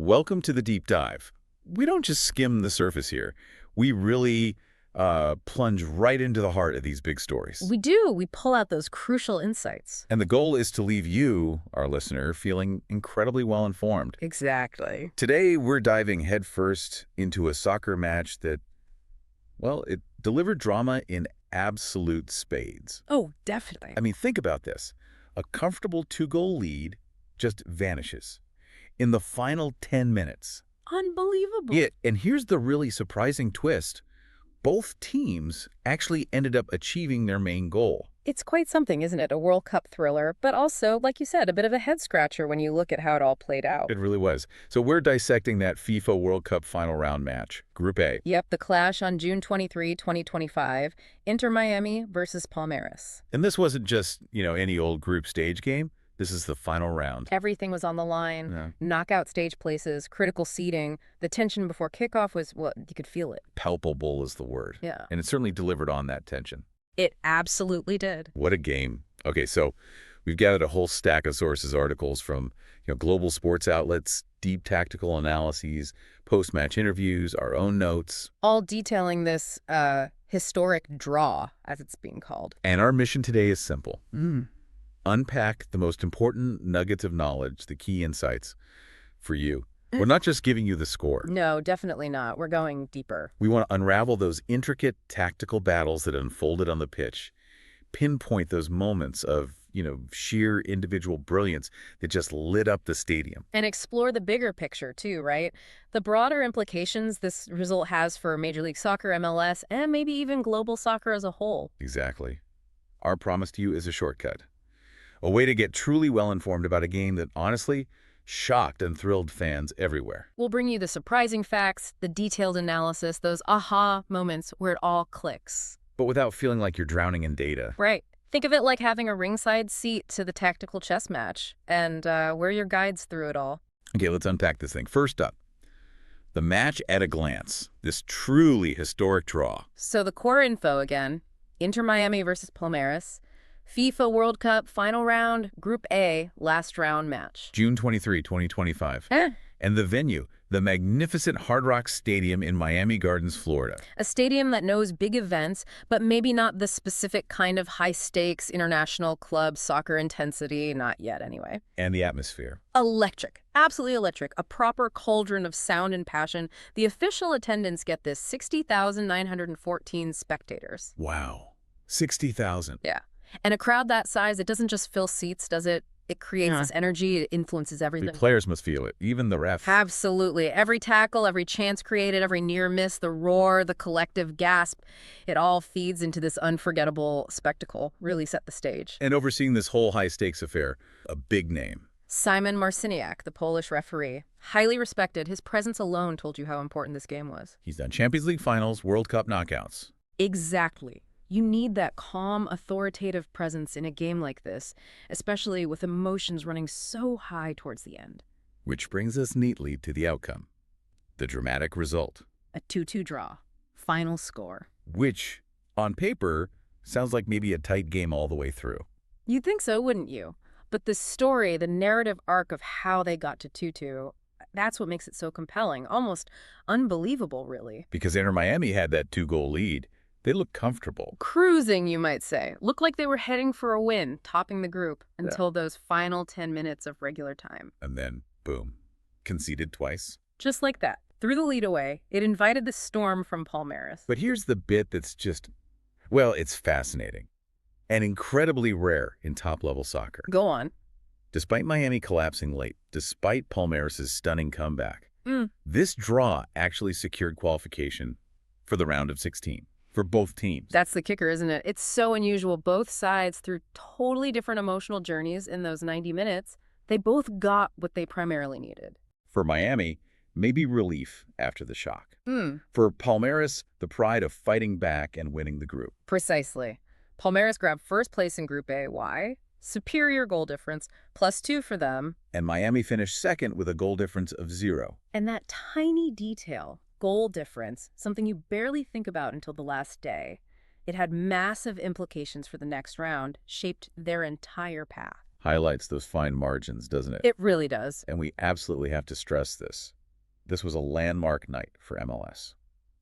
Welcome to the deep dive. We don't just skim the surface here. We really plunge right into the heart of these big stories. We do. We pull out those crucial insights. And the goal is to leave you, our listener, feeling incredibly well informed. Exactly. Today, we're diving headfirst into a soccer match that, well, it delivered drama in absolute spades. Oh, definitely. I mean, think about this. A comfortable two-goal lead just vanishes in the final 10 minutes. Unbelievable. Yeah, and here's the really surprising twist. Both teams actually ended up achieving their main goal. It's quite something, isn't it? A World Cup thriller, but also, like you said, a bit of a head-scratcher when you look at how it all played out. It really was. So we're dissecting that FIFA World Cup final round match, Group A. Yep, the clash on June 23, 2025, Inter Miami versus Palmeiras. And this wasn't just, any old group stage game. This is the final round. Everything was on the line. Yeah. Knockout stage places, critical seeding. The tension before kickoff was, well, you could feel it. Palpable is the word. Yeah. And it certainly delivered on that tension. It absolutely did. What a game. Okay, so we've gathered a whole stack of sources, articles from global sports outlets, deep tactical analyses, post-match interviews, our own notes. All detailing this historic draw, as it's being called. And our mission today is simple. Unpack the most important nuggets of knowledge, the key insights for you. We're not just giving you the score. No, definitely not. We're going deeper. We want to unravel those intricate tactical battles that unfolded on the pitch, pinpoint those moments of, sheer individual brilliance that just lit up the stadium. And explore the bigger picture, too, right? The broader implications this result has for Major League Soccer, MLS, and maybe even global soccer as a whole. Exactly. Our promise to you is a shortcut. A way to get truly well-informed about a game that, honestly, shocked and thrilled fans everywhere. We'll bring you the surprising facts, the detailed analysis, those aha moments where it all clicks. But without feeling like you're drowning in data. Right. Think of it like having a ringside seat to the tactical chess match, and we're your guides through it all. Okay, let's unpack this thing. First up, the match at a glance. This truly historic draw. So the core info again, Inter Miami versus Palmeiras, FIFA World Cup final round, Group A, last round match. June 23, 2025. And the venue, the magnificent Hard Rock Stadium in Miami Gardens, Florida. A stadium that knows big events, but maybe not the specific kind of high-stakes international club soccer intensity, not yet anyway. And the atmosphere. Electric. Absolutely electric. A proper cauldron of sound and passion. The official attendance, get this, 60,914 spectators. Wow. 60,000. Yeah. And a crowd that size, it doesn't just fill seats, does it? It creates this energy, it influences everything. The players must feel it, even the refs. Absolutely. Every tackle, every chance created, every near miss, the roar, the collective gasp, it all feeds into this unforgettable spectacle. Really set the stage. And overseeing this whole high-stakes affair, a big name. Szymon Marciniak, the Polish referee. Highly respected. His presence alone told you how important this game was. He's done Champions League finals, World Cup knockouts. Exactly. You need that calm, authoritative presence in a game like this, especially with emotions running so high towards the end. Which brings us neatly to the outcome. The dramatic result. A 2-2 draw. Final score. Which, on paper, sounds like maybe a tight game all the way through. You'd think so, wouldn't you? But the story, the narrative arc of how they got to 2-2, that's what makes it so compelling. Almost unbelievable, really. Because Inter Miami had that two-goal lead. They looked comfortable. Cruising, you might say. Looked like they were heading for a win, topping the group, until those final 10 minutes of regular time. And then, boom, conceded twice. Just like that. Threw the lead away. It invited the storm from Palmeiras. But here's the bit that's just, well, it's fascinating. And incredibly rare in top-level soccer. Go on. Despite Miami collapsing late, despite Palmeiras' stunning comeback, this draw actually secured qualification for the round of 16. For both teams. That's the kicker, isn't it? It's so unusual. Both sides, through totally different emotional journeys in those 90 minutes, they both got what they primarily needed. For Miami, maybe relief after the shock. For Palmeiras, the pride of fighting back and winning the group. Precisely. Palmeiras grabbed first place in Group A. Why? Superior goal difference, +2 for them. And Miami finished second with a goal difference of 0. And that tiny detail, goal difference, something you barely think about until the last day. It had massive implications for the next round, shaped their entire path. Highlights those fine margins, doesn't it? It really does. And we absolutely have to stress this. This was a landmark night for MLS.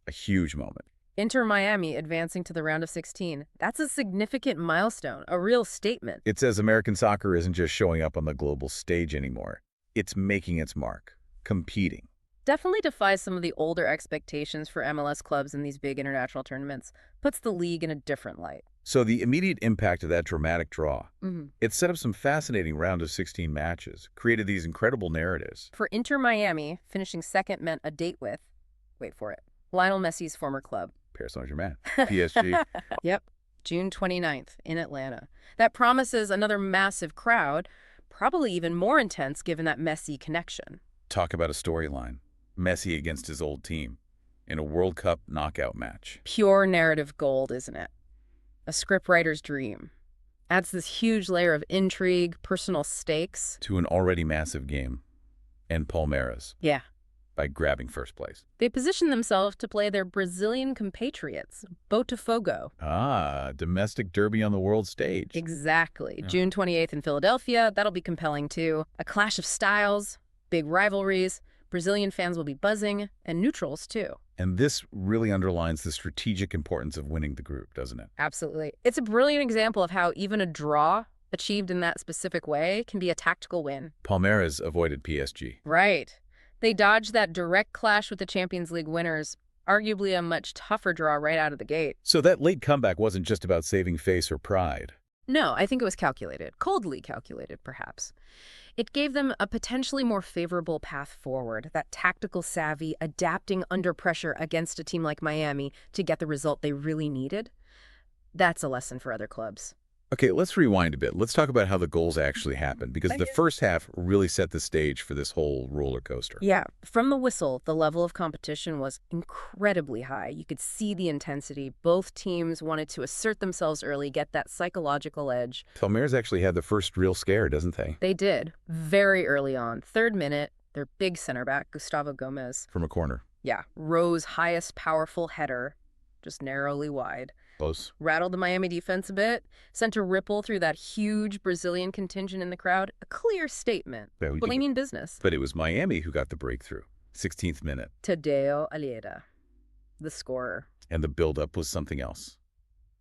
A huge moment. Inter Miami advancing to the round of 16. That's a significant milestone, a real statement. It says American soccer isn't just showing up on the global stage anymore. It's making its mark, competing. Definitely defies some of the older expectations for MLS clubs in these big international tournaments. Puts the league in a different light. So the immediate impact of that dramatic draw, Mm-hmm. it set up some fascinating round of 16 matches, created these incredible narratives. For Inter Miami, finishing second meant a date with, wait for it, Lionel Messi's former club. Paris Saint-Germain, PSG. Yep, June 29th in Atlanta. That promises another massive crowd, probably even more intense given that Messi connection. Talk about a storyline. Messi against his old team in a World Cup knockout match. Pure narrative gold, isn't it? A scriptwriter's dream. Adds this huge layer of intrigue, personal stakes. To an already massive game. And Palmeiras. Yeah. By grabbing first place. They position themselves to play their Brazilian compatriots, Botafogo. Ah, domestic derby on the world stage. Exactly. Yeah. June 28th in Philadelphia. That'll be compelling, too. A clash of styles, big rivalries. Brazilian fans will be buzzing, and neutrals, too. And this really underlines the strategic importance of winning the group, doesn't it? Absolutely. It's a brilliant example of how even a draw achieved in that specific way can be a tactical win. Palmeiras avoided PSG. Right. They dodged that direct clash with the Champions League winners, arguably a much tougher draw right out of the gate. So that late comeback wasn't just about saving face or pride. No, I think it was calculated. Coldly calculated, perhaps. It gave them a potentially more favorable path forward, that tactical savvy, adapting under pressure against a team like Miami to get the result they really needed. That's a lesson for other clubs. Okay, let's rewind a bit. Let's talk about how the goals actually happened, because the first half really set the stage for this whole roller coaster. Yeah, from the whistle, the level of competition was incredibly high. You could see the intensity. Both teams wanted to assert themselves early, get that psychological edge. Palmeiras actually had the first real scare, doesn't they? They did, very early on. 3rd minute, their big center back, Gustavo Gomez. From a corner. Yeah, Rowe's highest powerful header, just narrowly wide. Close. Rattled the Miami defense a bit, sent a ripple through that huge Brazilian contingent in the crowd. A clear statement. Blaming business. But it was Miami who got the breakthrough. 16th minute. Tadeo, Allende, the scorer. And the build-up was something else.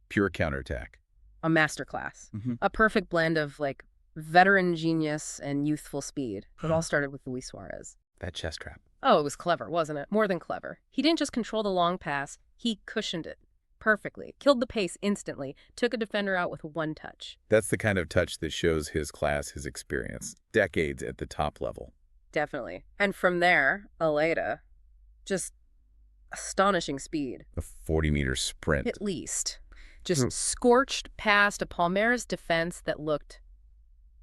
Pure counterattack. A masterclass. Mm-hmm. A perfect blend of, like, veteran genius and youthful speed. It all started with Luis Suárez. That chest trap. Oh, it was clever, wasn't it? More than clever. He didn't just control the long pass, he cushioned it perfectly, killed the pace instantly, took a defender out with one touch. That's the kind of touch that shows his class, his experience. Decades at the top level. Definitely. And from there, Allende, just astonishing speed. A 40-meter sprint. At least. Just scorched past a Palmeiras defense that looked,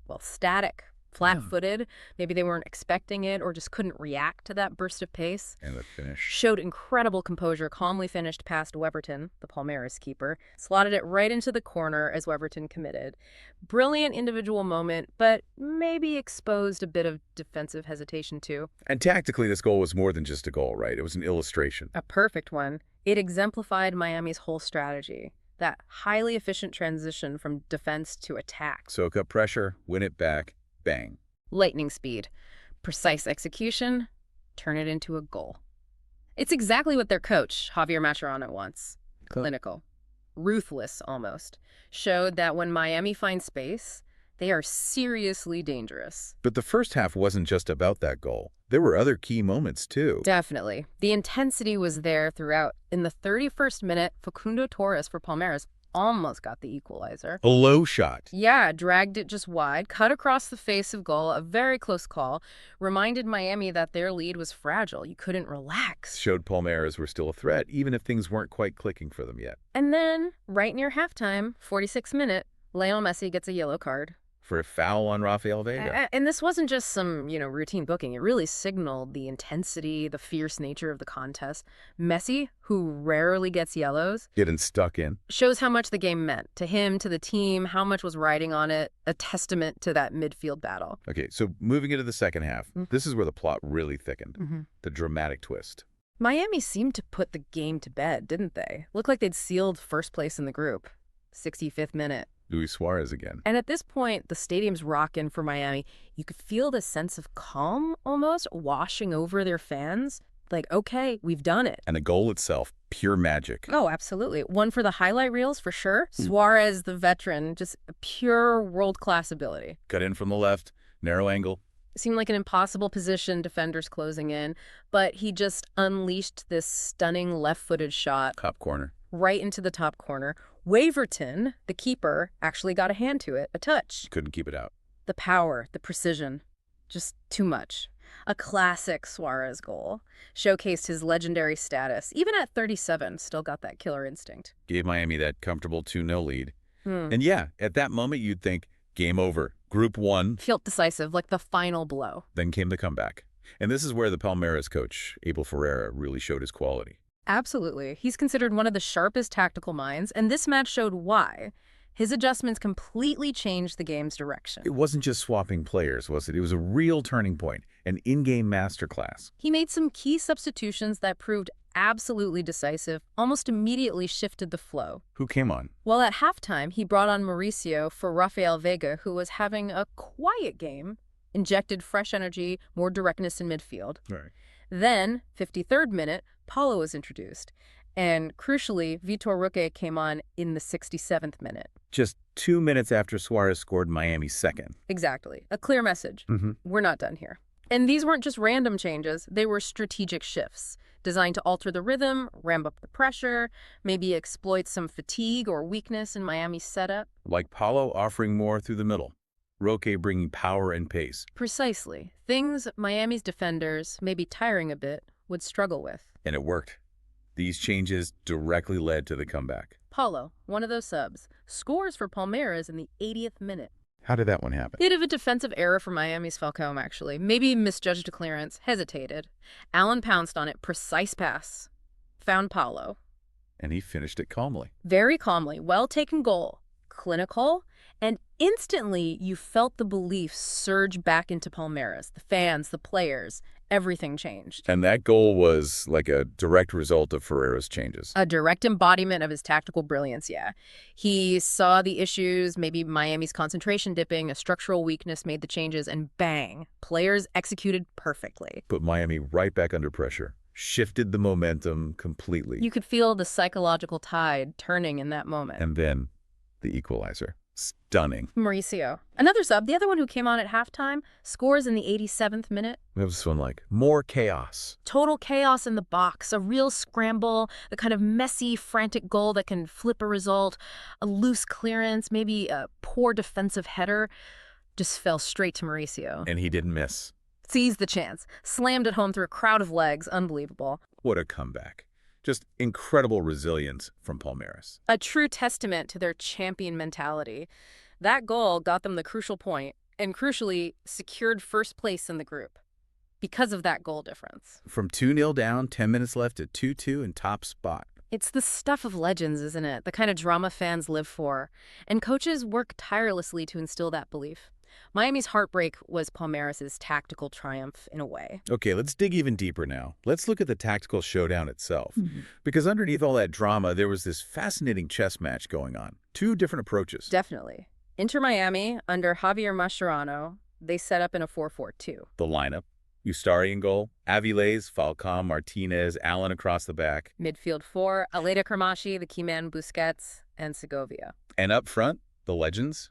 well, static. Flat-footed. Maybe they weren't expecting it or just couldn't react to that burst of pace. And the finish. Showed incredible composure, calmly finished past Weverton, the Palmeiras keeper. Slotted it right into the corner as Weverton committed. Brilliant individual moment, but maybe exposed a bit of defensive hesitation too. And tactically, this goal was more than just a goal, right? It was an illustration. A perfect one. It exemplified Miami's whole strategy. That highly efficient transition from defense to attack. Soak up pressure, win it back. Bang. Lightning speed. Precise execution. Turn it into a goal. It's exactly what their coach, Javier Mascherano, wants. Clinical. Ruthless, almost. Showed that when Miami finds space, they are seriously dangerous. But the first half wasn't just about that goal. There were other key moments, too. Definitely. The intensity was there throughout. In the 31st minute, Facundo Torres for Palmeiras almost got the equalizer. A low shot. Yeah, dragged it just wide, cut across the face of goal, a very close call. Reminded Miami that their lead was fragile. You couldn't relax. Showed Palmeiras were still a threat, even if things weren't quite clicking for them yet. And then, right near halftime, 46th minute, Lionel Messi gets a yellow card. For a foul on Rafael Veiga. And this wasn't just some, routine booking. It really signaled the intensity, the fierce nature of the contest. Messi, who rarely gets yellows, Getting stuck in. shows how much the game meant to him, to the team, how much was riding on it, a testament to that midfield battle. Okay, so moving into the second half, this is where the plot really thickened. Mm-hmm. The dramatic twist. Miami seemed to put the game to bed, didn't they? Looked like they'd sealed first place in the group. 65th minute. Luis Suárez again. And at this point, the stadium's rocking for Miami. You could feel the sense of calm almost washing over their fans. Like, okay, we've done it. And the goal itself, pure magic. Oh, absolutely. One for the highlight reels, for sure. Suárez, the veteran, just pure world-class ability. Cut in from the left, narrow angle. It seemed like an impossible position, defenders closing in, but he just unleashed this stunning left-footed shot. Top corner. Right into the top corner. Waverton, the keeper, actually got a hand to it, a touch. Couldn't keep it out. The power, the precision, just too much. A classic Suárez goal. Showcased his legendary status. Even at 37, still got that killer instinct. Gave Miami that comfortable 2-0 lead. And yeah, at that moment you'd think, game over. Group 1. Felt decisive, like the final blow. Then came the comeback. And this is where the Palmeiras coach, Abel Ferreira, really showed his quality. Absolutely. He's considered one of the sharpest tactical minds, and this match showed why. His adjustments completely changed the game's direction. It wasn't just swapping players, was it? It was a real turning point, an in-game masterclass. He made some key substitutions that proved absolutely decisive, almost immediately shifted the flow. Who came on? Well, at halftime, he brought on Mauricio for Rafael Veiga, who was having a quiet game, injected fresh energy, more directness in midfield. Right. Then, 53rd minute, Paulo was introduced. And crucially, Vitor Roque came on in the 67th minute. Just 2 minutes after Suárez scored Miami's second. Exactly. A clear message. We're not done here. And these weren't just random changes. They were strategic shifts designed to alter the rhythm, ramp up the pressure, maybe exploit some fatigue or weakness in Miami's setup. Like Paulo offering more through the middle. Roque bringing power and pace. Precisely. Things Miami's defenders, maybe tiring a bit, would struggle with. And it worked. These changes directly led to the comeback. Paulo, one of those subs, scores for Palmeiras in the 80th minute. How did that one happen? Bit of a defensive error for Miami's Falcão, actually. Maybe misjudged a clearance, hesitated. Allen pounced on it, precise pass. Found Paulo. And he finished it calmly. Very calmly, well-taken goal. Clinical. And instantly, you felt the belief surge back into Palmeiras. The fans, the players, everything changed. And that goal was like a direct result of Ferreira's changes. A direct embodiment of his tactical brilliance, yeah. He saw the issues, maybe Miami's concentration dipping, a structural weakness, made the changes, and bang, players executed perfectly. Put Miami right back under pressure. Shifted the momentum completely. You could feel the psychological tide turning in that moment. And then the equalizer. Stunning. Mauricio. Another sub, the other one who came on at halftime, scores in the 87th minute. What was this one like? More chaos. Total chaos in the box, a real scramble, the kind of messy, frantic goal that can flip a result, a loose clearance, maybe a poor defensive header, just fell straight to Mauricio. And he didn't miss. Seized the chance, slammed it home through a crowd of legs, unbelievable. What a comeback. Just incredible resilience from Palmeiras. A true testament to their champion mentality. That goal got them the crucial point, and crucially, secured first place in the group because of that goal difference. From 2-0 down, 10 minutes left to 2-2 in top spot. It's the stuff of legends, isn't it? The kind of drama fans live for. And coaches work tirelessly to instill that belief. Miami's heartbreak was Palmeiras' tactical triumph in a way. Okay, let's dig even deeper now. Let's look at the tactical showdown itself. Because underneath all that drama, there was this fascinating chess match going on. Two different approaches. Definitely. Inter Miami, under Javier Mascherano, they set up in a 4-4-2. The lineup. Ustari in goal, Avilés, Falcão, Martinez, Allen across the back. Midfield 4, Allende Cramashi, the key man Busquets, and Segovia. And up front, the legends,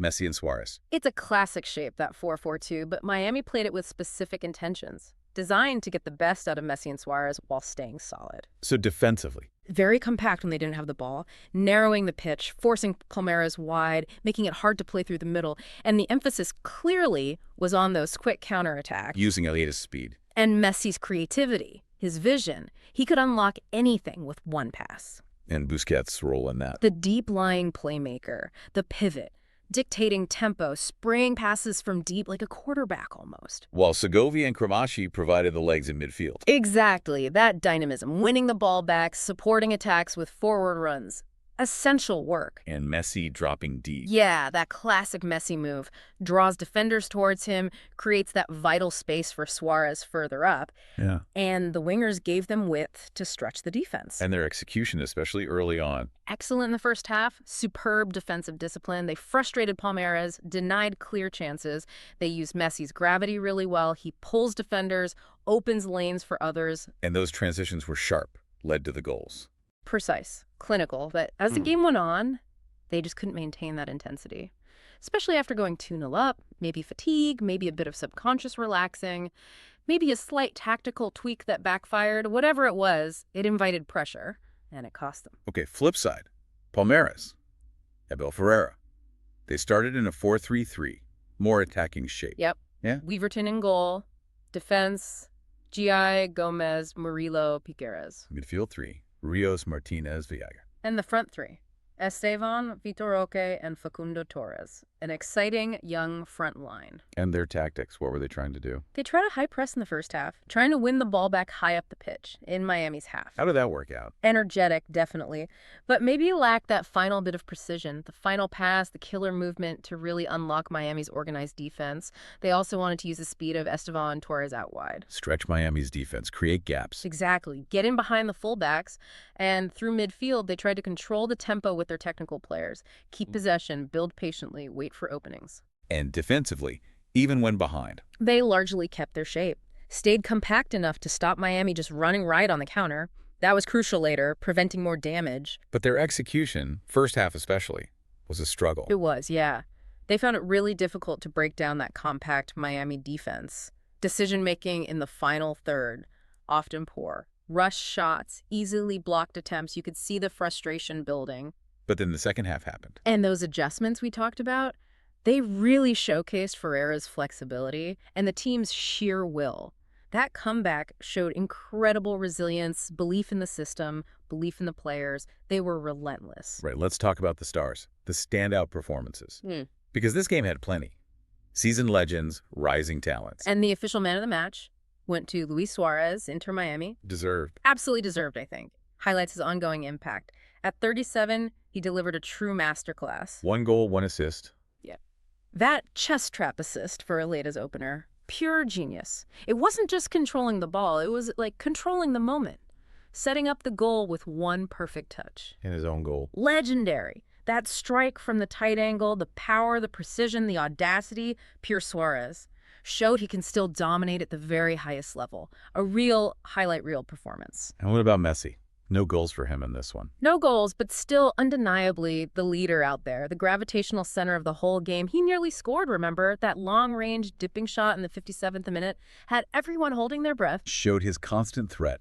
Messi and Suárez. It's a classic shape, that 4-4-2, but Miami played it with specific intentions, designed to get the best out of Messi and Suárez while staying solid. So defensively. Very compact when they didn't have the ball, narrowing the pitch, forcing Palmeiras wide, making it hard to play through the middle, and the emphasis clearly was on those quick counterattacks. Using Allende's speed. And Messi's creativity, his vision. He could unlock anything with one pass. And Busquets' role in that. The deep-lying playmaker, the pivot, dictating tempo, spraying passes from deep like a quarterback almost. While Segovia and Cramashi provided the legs in midfield. Exactly, that dynamism, winning the ball back, supporting attacks with forward runs. Essential work. And Messi dropping deep. Yeah, that classic Messi move. Draws defenders towards him, creates that vital space for Suárez further up, Yeah. and the wingers gave them width to stretch the defense. And their execution, especially early on. Excellent in the first half, superb defensive discipline. They frustrated Palmeiras, denied clear chances. They used Messi's gravity really well. He pulls defenders, opens lanes for others. And those transitions were sharp, led to the goals. Precise, clinical, but as the game went on, they just couldn't maintain that intensity. Especially after going 2-0 up, maybe fatigue, maybe a bit of subconscious relaxing, maybe a slight tactical tweak that backfired. Whatever it was, it invited pressure, and it cost them. Okay, flip side. Palmeiras. Abel Ferreira. They started in a 4-3-3, more attacking shape. Yep. Yeah? Weaverton in goal, defense, Gi, Gomez, Murillo, Piqueras. Midfield 3. Rios, Martinez, Villaga. And the front 3, Estevan, Vitor Roque, and Facundo Torres. An exciting young front line. And their tactics, what were they trying to do? They tried a high press in the first half, trying to win the ball back high up the pitch in Miami's half. How did that work out? Energetic, definitely, but maybe lacked that final bit of precision, the final pass, the killer movement to really unlock Miami's organized defense. They also wanted to use the speed of Estevan Torres out wide. Stretch Miami's defense, create gaps. Exactly. Get in behind the fullbacks, and through midfield, they tried to control the tempo with their technical players, keep possession, build patiently, wait for openings. And defensively, even when behind. They largely kept their shape, stayed compact enough to stop Miami just running right on the counter. That was crucial later, preventing more damage. But their execution, first half especially, was a struggle. It was, yeah. They found it really difficult to break down that compact Miami defense. Decision-making in the final third, often poor. Rush shots, easily blocked attempts. You could see the frustration building. But then the second half happened. And those adjustments we talked about, they really showcased Ferreira's flexibility and the team's sheer will. That comeback showed incredible resilience, belief in the system, belief in the players. They were relentless. Right, let's talk about the stars, the standout performances. Because this game had plenty. Seasoned legends, rising talents. And the official man of the match went to Luis Suárez, Inter Miami. Deserved. Absolutely deserved, I think. Highlights his ongoing impact. At 37, he delivered a true masterclass. 1 goal, 1 assist. Yeah. That chest trap assist for Alleida's opener, pure genius. It wasn't just controlling the ball, it was like controlling the moment. Setting up the goal with one perfect touch. In his own goal. Legendary. That strike from the tight angle, the power, the precision, the audacity, pure Suárez. Showed he can still dominate at the very highest level. A real highlight reel performance. And what about Messi? No goals for him in this one. No goals, but still undeniably the leader out there, the gravitational center of the whole game. He nearly scored, remember? That long-range dipping shot in the 57th minute had everyone holding their breath. Showed his constant threat,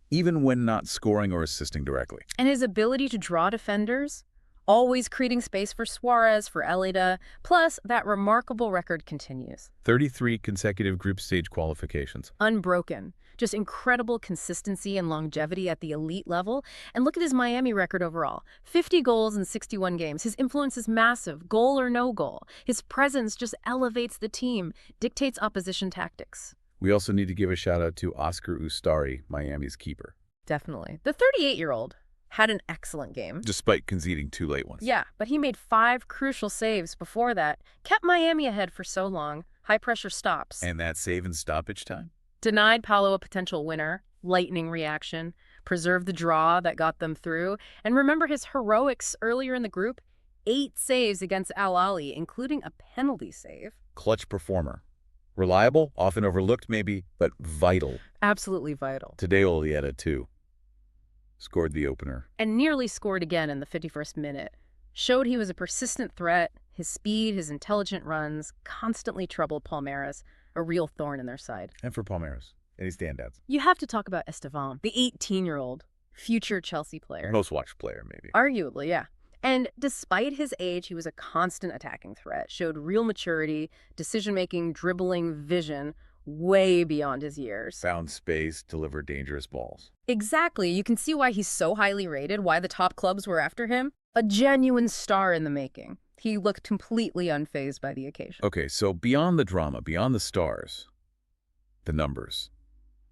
even when not scoring or assisting directly. And his ability to draw defenders, always creating space for Suárez, for Allende. Plus, that remarkable record continues. 33 consecutive group stage qualifications. Unbroken. Just incredible consistency and longevity at the elite level. And look at his Miami record overall. 50 goals in 61 games. His influence is massive, goal or no goal. His presence just elevates the team, dictates opposition tactics. We also need to give a shout out to Oscar Ustari, Miami's keeper. Definitely. The 38-year-old had an excellent game. Despite conceding 2 late ones. Yeah, but he made 5 crucial saves before that. Kept Miami ahead for so long. High-pressure stops. And that save in stoppage time? Denied Paulo a potential winner. Lightning reaction. Preserved the draw that got them through. And remember his heroics earlier in the group? 8 saves against Al Ahly, including a penalty save. Clutch performer. Reliable, often overlooked maybe, but vital. Absolutely vital. Tadeo Allende, too. Scored the opener. And nearly scored again in the 51st minute. Showed he was a persistent threat. His speed, his intelligent runs, constantly troubled Palmeiras, a real thorn in their side. And for Palmeiras, any standouts? You have to talk about Estevan, the 18-year-old, future Chelsea player. Most watched player, maybe. Arguably, yeah. And despite his age, he was a constant attacking threat, showed real maturity, decision-making, dribbling, vision, way beyond his years. Found space, delivered dangerous balls. Exactly. You can see why he's so highly rated, why the top clubs were after him. A genuine star in the making. He looked completely unfazed by the occasion. Okay, so beyond the drama, beyond the stars, the numbers.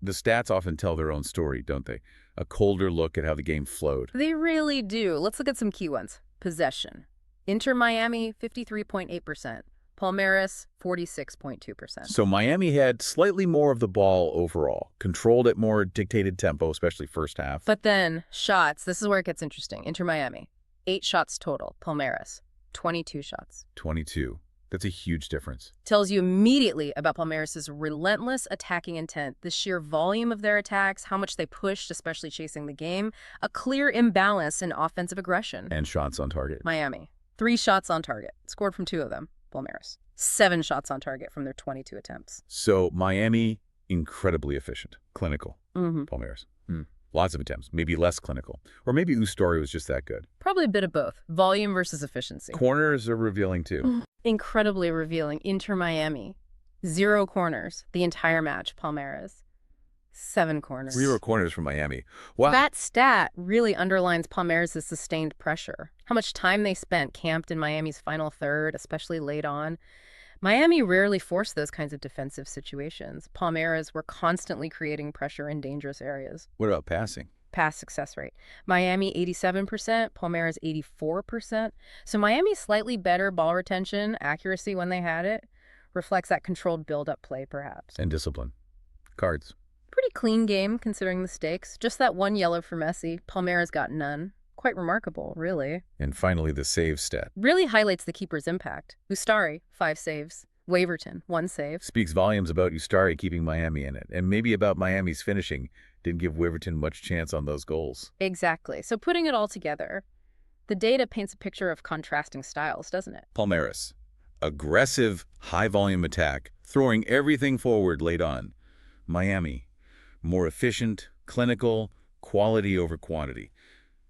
The stats often tell their own story, don't they? A colder look at how the game flowed. They really do. Let's look at some key ones. Possession. Inter Miami, 53.8%. Palmeiras, 46.2%. So Miami had slightly more of the ball overall, controlled at more dictated tempo, especially first half. But then, shots. This is where it gets interesting. Inter Miami, 8 shots total. Palmeiras, 22 shots. 22. That's a huge difference. Tells you immediately about Palmeiras' relentless attacking intent, the sheer volume of their attacks, how much they pushed, especially chasing the game, a clear imbalance in offensive aggression. And shots on target. Miami, 3 shots on target, scored from 2 of them. Palmeiras, 7 shots on target from their 22 attempts. So Miami, incredibly efficient, clinical. Mm-hmm. Palmeiras, lots of attempts, maybe less clinical. Or maybe Ustori was just that good. Probably a bit of both, volume versus efficiency. Corners are revealing too. Incredibly revealing. Inter Miami, 0 corners the entire match. Palmeiras, 7 corners. 0 corners from Miami. Wow. That stat really underlines Palmeiras' sustained pressure. How much time they spent camped in Miami's final third, especially late on. Miami rarely forced those kinds of defensive situations. Palmeiras were constantly creating pressure in dangerous areas. What about passing? Pass success rate. Miami, 87%, Palmeiras, 84%. So Miami's slightly better ball retention, accuracy when they had it, reflects that controlled build-up play, perhaps. And discipline. Cards. Pretty clean game, considering the stakes. Just that 1 yellow for Messi. Palmeiras got none. Quite remarkable, really. And finally, the save stat. Really highlights the keeper's impact. Ustari, 5 saves. Waverton, 1 save. Speaks volumes about Ustari keeping Miami in it, and maybe about Miami's finishing. Didn't give Waverton much chance on those goals. Exactly. So putting it all together, the data paints a picture of contrasting styles, doesn't it? Palmeiras. Aggressive, high-volume attack, throwing everything forward late on. Miami. More efficient, clinical, quality over quantity.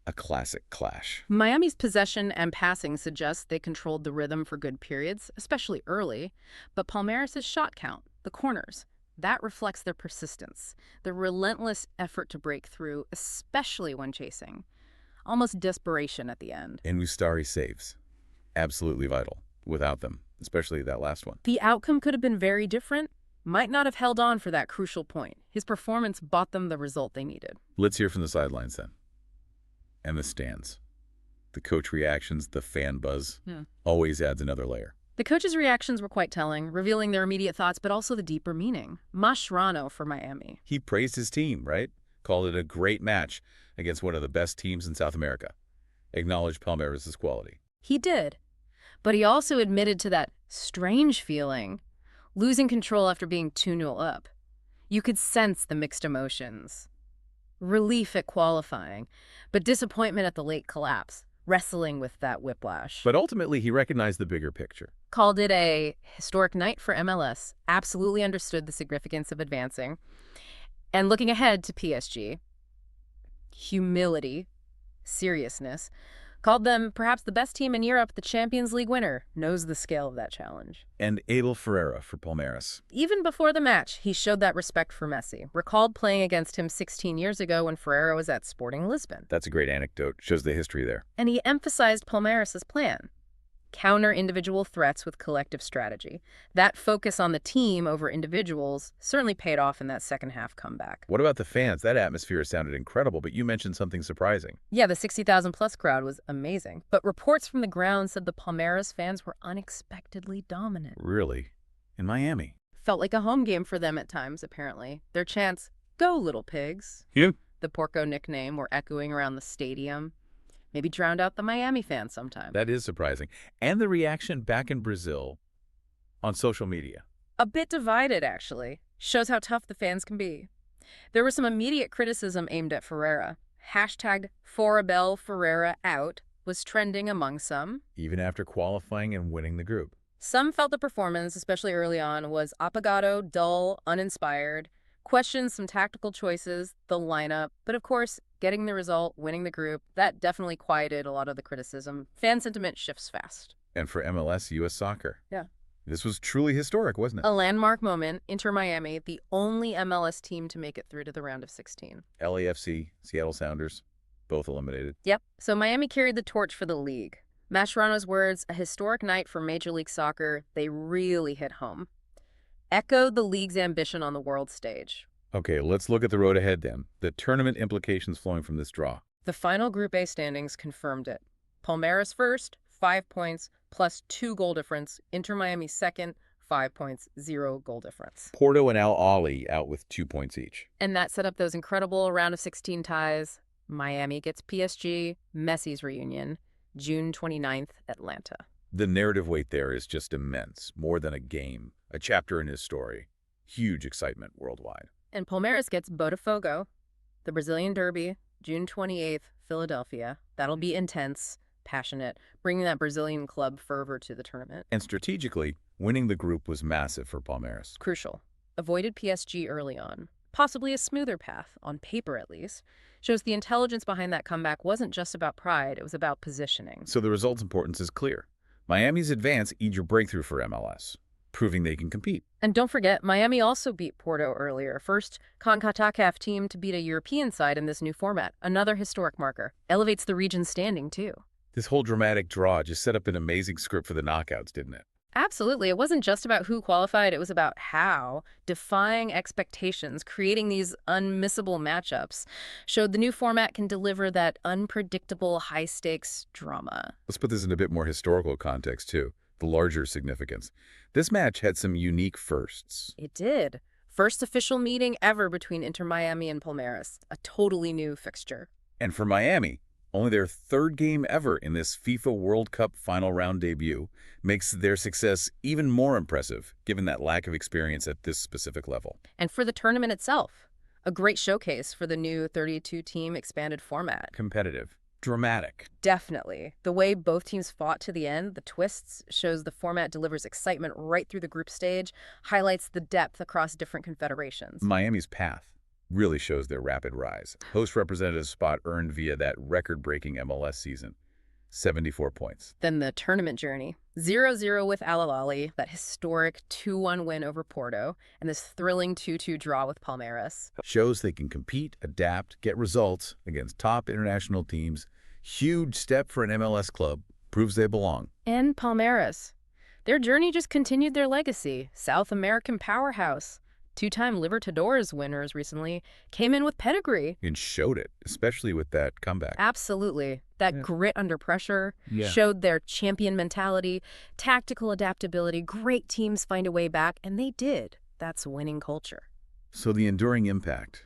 A classic clash. Miami's possession and passing suggest they controlled the rhythm for good periods, especially early. But Palmeiras' shot count, the corners, that reflects their persistence, their relentless effort to break through, especially when chasing. Almost desperation at the end. And Ustari saves. Absolutely vital. Without them, especially that last one. The outcome could have been very different. Might not have held on for that crucial point. His performance bought them the result they needed. Let's hear from the sidelines then. And the stands. The coach reactions, the fan buzz, always adds another layer. The coach's reactions were quite telling, revealing their immediate thoughts, but also the deeper meaning. Mascherano for Miami. He praised his team, right? Called it a great match against one of the best teams in South America. Acknowledged Palmeiras' quality. He did. But he also admitted to that strange feeling, losing control after being 2-0 up. You could sense the mixed emotions. Relief at qualifying, but disappointment at the late collapse, wrestling with that whiplash. But ultimately, he recognized the bigger picture. Called it a historic night for MLS, absolutely understood the significance of advancing. And looking ahead to PSG, humility, seriousness, called them perhaps the best team in Europe, the Champions League winner, knows the scale of that challenge. And Abel Ferreira for Palmeiras. Even before the match, he showed that respect for Messi, recalled playing against him 16 years ago when Ferreira was at Sporting Lisbon. That's a great anecdote, shows the history there. And he emphasized Palmeiras' plan. Counter individual threats with collective strategy. That focus on the team over individuals certainly paid off in that second half comeback. What about the fans? That atmosphere sounded incredible, but you mentioned something surprising. Yeah, the 60,000-plus crowd was amazing. But reports from the ground said the Palmeiras fans were unexpectedly dominant. Really? In Miami? Felt like a home game for them at times, apparently. Their chants, "Go, little pigs," the Porco nickname, were echoing around the stadium. Maybe drowned out the Miami fans sometime. That is surprising. And the reaction back in Brazil on social media. A bit divided, actually. Shows how tough the fans can be. There was some immediate criticism aimed at Ferreira. Hashtag #ForAbel Ferreira out was trending among some. Even after qualifying and winning the group. Some felt the performance, especially early on, was apagado, dull, uninspired. Questioned some tactical choices, the lineup, but of course, getting the result, winning the group, that definitely quieted a lot of the criticism. Fan sentiment shifts fast. And for MLS, U.S. Soccer. Yeah. This was truly historic, wasn't it? A landmark moment, Inter Miami, the only MLS team to make it through to the round of 16. LAFC, Seattle Sounders, both eliminated. Yep. So Miami carried the torch for the league. Mascherano's words, a historic night for Major League Soccer, they really hit home. Echoed the league's ambition on the world stage. Okay, let's look at the road ahead then. The tournament implications flowing from this draw. The final Group A standings confirmed it. Palmeiras first, 5 points, plus 2 goal difference. Inter Miami second, 5 points, 0 goal difference. Porto and Al Ahly out with 2 points each. And that set up those incredible round of 16 ties. Miami gets PSG, Messi's reunion, June 29th, Atlanta. The narrative weight there is just immense, more than a game, a chapter in his story. Huge excitement worldwide. And Palmeiras gets Botafogo, the Brazilian Derby, June 28th, Philadelphia. That'll be intense, passionate, bringing that Brazilian club fervor to the tournament. And strategically, winning the group was massive for Palmeiras. Crucial. Avoided PSG early on. Possibly a smoother path, on paper at least. Shows the intelligence behind that comeback wasn't just about pride, it was about positioning. So the result's importance is clear. Miami's advance eat your breakthrough for MLS, proving they can compete. And don't forget, Miami also beat Porto earlier. First CONCACAF team to beat a European side in this new format. Another historic marker. Elevates the region's standing, too. This whole dramatic draw just set up an amazing script for the knockouts, didn't it? Absolutely. It wasn't just about who qualified, it was about how. Defying expectations, creating these unmissable matchups, showed the new format can deliver that unpredictable, high-stakes drama. Let's put this in a bit more historical context, too. The larger significance. This match had some unique firsts. It did. First official meeting ever between Inter Miami and Palmeiras. A totally new fixture. And for Miami, only their third game ever in this FIFA World Cup final round debut makes their success even more impressive, given that lack of experience at this specific level. And for the tournament itself, a great showcase for the new 32-team expanded format. Competitive. Dramatic. Definitely. The way both teams fought to the end, the twists, shows the format delivers excitement right through the group stage, highlights the depth across different confederations. Miami's path really shows their rapid rise. Host representative spot earned via that record-breaking MLS season. 74 points. Then the tournament journey. 0-0 with Al Ahly, that historic 2-1 win over Porto, and this thrilling 2-2 draw with Palmeiras. Shows they can compete, adapt, get results against top international teams. Huge step for an MLS club. Proves they belong. And Palmeiras. Their journey just continued their legacy. South American powerhouse. 2-time Libertadores winners recently came in with pedigree. And showed it, especially with that comeback. Absolutely. That grit under pressure Yeah. showed their champion mentality, tactical adaptability. Great teams find a way back, and they did. That's winning culture. So the enduring impact.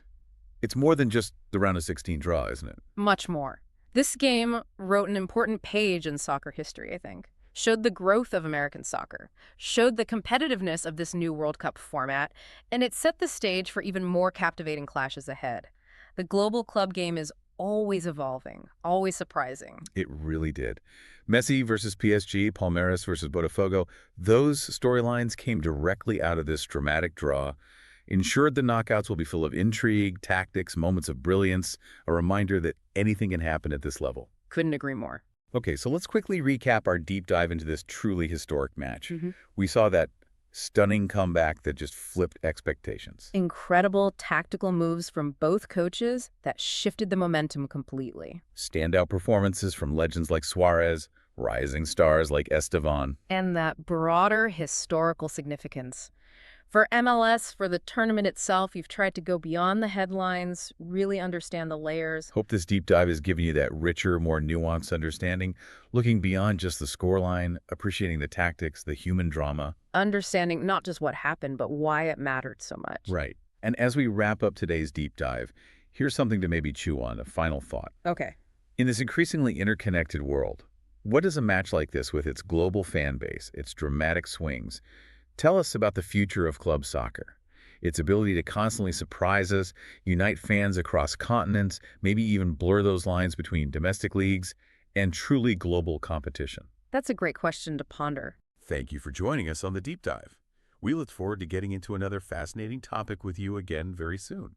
It's more than just the round of 16 draw, isn't it? Much more. This game wrote an important page in soccer history, I think. Showed the growth of American soccer, showed the competitiveness of this new World Cup format, and it set the stage for even more captivating clashes ahead. The global club game is always evolving, always surprising. It really did. Messi versus PSG, Palmeiras versus Botafogo, those storylines came directly out of this dramatic draw, ensured the knockouts will be full of intrigue, tactics, moments of brilliance, a reminder that anything can happen at this level. Couldn't agree more. Okay, so let's quickly recap our deep dive into this truly historic match. We saw that stunning comeback that just flipped expectations. Incredible tactical moves from both coaches that shifted the momentum completely. Standout performances from legends like Suárez, rising stars like Esteban. And that broader historical significance. For MLS, for the tournament itself, you've tried to go beyond the headlines, really understand the layers. Hope this deep dive has given you that richer, more nuanced understanding, looking beyond just the scoreline, appreciating the tactics, the human drama. Understanding not just what happened, but why it mattered so much. Right. And as we wrap up today's deep dive, here's something to maybe chew on, a final thought. Okay. In this increasingly interconnected world, what does a match like this with its global fan base, its dramatic swings, tell us about the future of club soccer? Its ability to constantly surprise us, unite fans across continents, maybe even blur those lines between domestic leagues and truly global competition. That's a great question to ponder. Thank you for joining us on the Deep Dive. We look forward to getting into another fascinating topic with you again very soon.